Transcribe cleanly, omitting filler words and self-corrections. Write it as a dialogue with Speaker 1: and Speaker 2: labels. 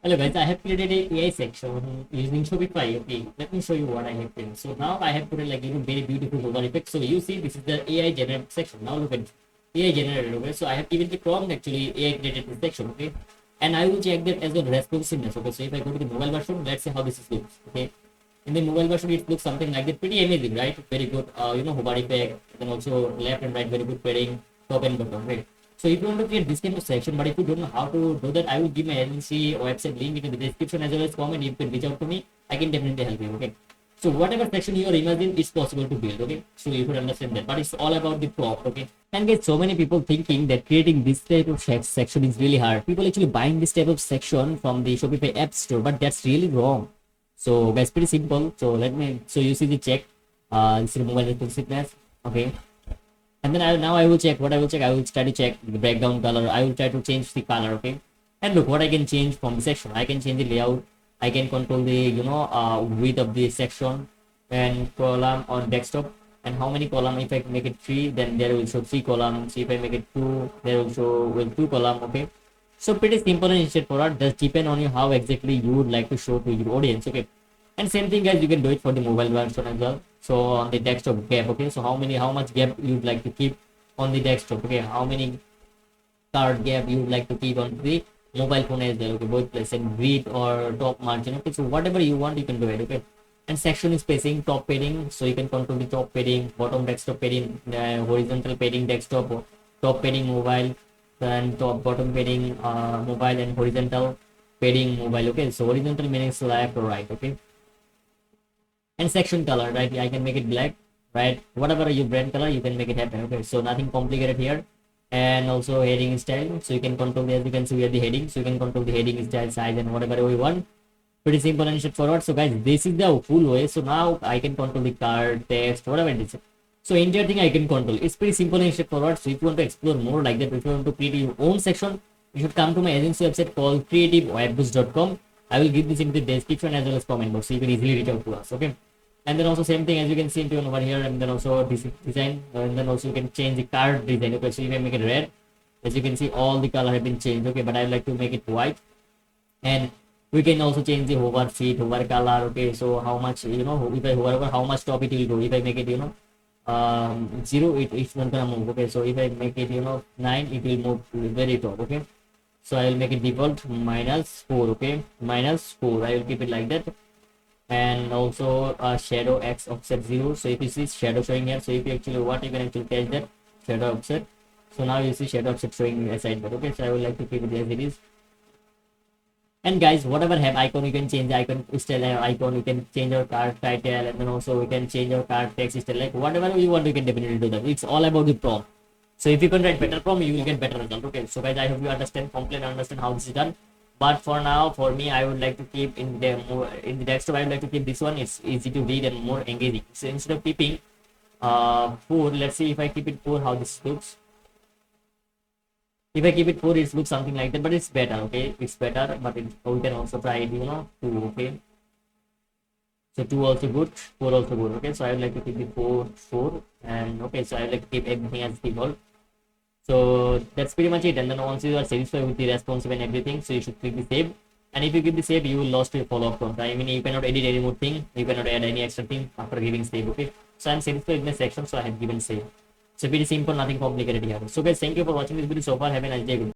Speaker 1: Hello guys, I have created a AI section using Shopify. Okay, let me show you what I have done. So now I have put a very beautiful hover effect. So you see this is the AI generated section. Now look at AI generated. Okay, so I have given the prompt actually AI created this section. Okay, and I will check that as well responsiveness. Okay, so if I go to the mobile version, let's see how this is looks. Okay, in the mobile version it looks something like that, pretty amazing, right? Very good. Hover effect, then also left and right, very good pairing, top and bottom, right? So if you want to create this kind of section, but if you don't know how to do that, I will give my agency website link in the description as well as comment. You can reach out to me. I can definitely help you. Okay. So whatever section you are imagining is possible to build. Okay. So you should understand that. But it's all about the prompt. Okay. And get so many people thinking that creating this type of section is really hard. People actually buying this type of section from the Shopify App Store, but that's really wrong. So guys, pretty simple. So you see the check. This is mobile responsiveness. Okay, and then now I will check what I will check. I will try to check the background color. I will try to change the color. Okay, and look what I can change from the section. I can change the layout. I can control the width of the section and column on desktop. And how many column? If I make it 3, then there will show 3 columns. If I make it 2, there will show 2 column. Okay, so pretty simple and straightforward. Just depend on you how exactly you would like to show to your audience. Okay, and same thing guys, you can do it for the mobile version as well. So on the desktop gap, okay, so how much gap you'd like to keep on the desktop, okay, how many card gap you would like to keep on the mobile phone as well, okay, both place and width or top margin, okay, so whatever you want you can do it, okay. And section spacing, top padding, so you can control the top padding, bottom desktop padding, horizontal padding desktop, top padding mobile, then top bottom padding mobile, and horizontal padding mobile, okay. So horizontal meaning left or right, okay. And section color, right, I can make it black, right, whatever your brand color you can make it happen, okay. So nothing complicated here. And also heading style, so you can control as you can see here the heading, so you can control the heading style, size, and whatever we want. Pretty simple and straightforward. So guys, this is the full way. So now I can control the card, text, whatever it is. So entire thing I can control. It's pretty simple and straightforward. So if you want to explore more like that, if you want to create your own section, you should come to my agency website called creativeweboost.com. I will give this in the description as well as comment box, so you can easily reach out to us, okay. And then also same thing as you can see into over here, and then also this design, and then also you can change the card design, okay. So you can make it red, as you can see all the color have been changed, okay, but I like to make it white. And we can also change the hover feet, hover color, okay. So how much, if I hover over, how much top it will go. If I make it 0, it's not gonna move, okay. So if I make it 9, it will move very top, okay. So I will make it default -4, okay, -4. I will keep it like that. And also shadow x offset 0. So if you see shadow showing here, so if you actually what you can actually catch that shadow offset. So now you see shadow offset showing aside, but okay. So I would like to keep it as it is. And guys, whatever have icon, you can change the icon style, icon, you can change your card title, and then also we can change your card text style, like whatever you want, you can definitely do that. It's all about the prompt. So if you can write better prompt, you will get better result, okay. So guys, I hope you completely understand how this is done. But for now, for me, I would like to keep in the desktop, I would like to keep this one. It's easy to read and more engaging. So instead of keeping 4, let's see if I keep it 4, how this looks. If I keep it 4, it looks something like that, but it's better, okay. It's better, but we can also try it 2, okay. So 2 also good, 4 also good, okay. So I would like to keep the 4, and okay. So I would like to keep everything as default. So that's pretty much it. And then once you are satisfied with the responsive and everything, so you should click the save. And if you give the save, you will lost your follow-up prompt. I mean, you cannot edit any more thing, you cannot add any extra thing after giving save, okay. So I'm satisfied with my section, so I have given save. So pretty simple, nothing complicated here. So guys, thank you for watching this video so far. Have a nice day.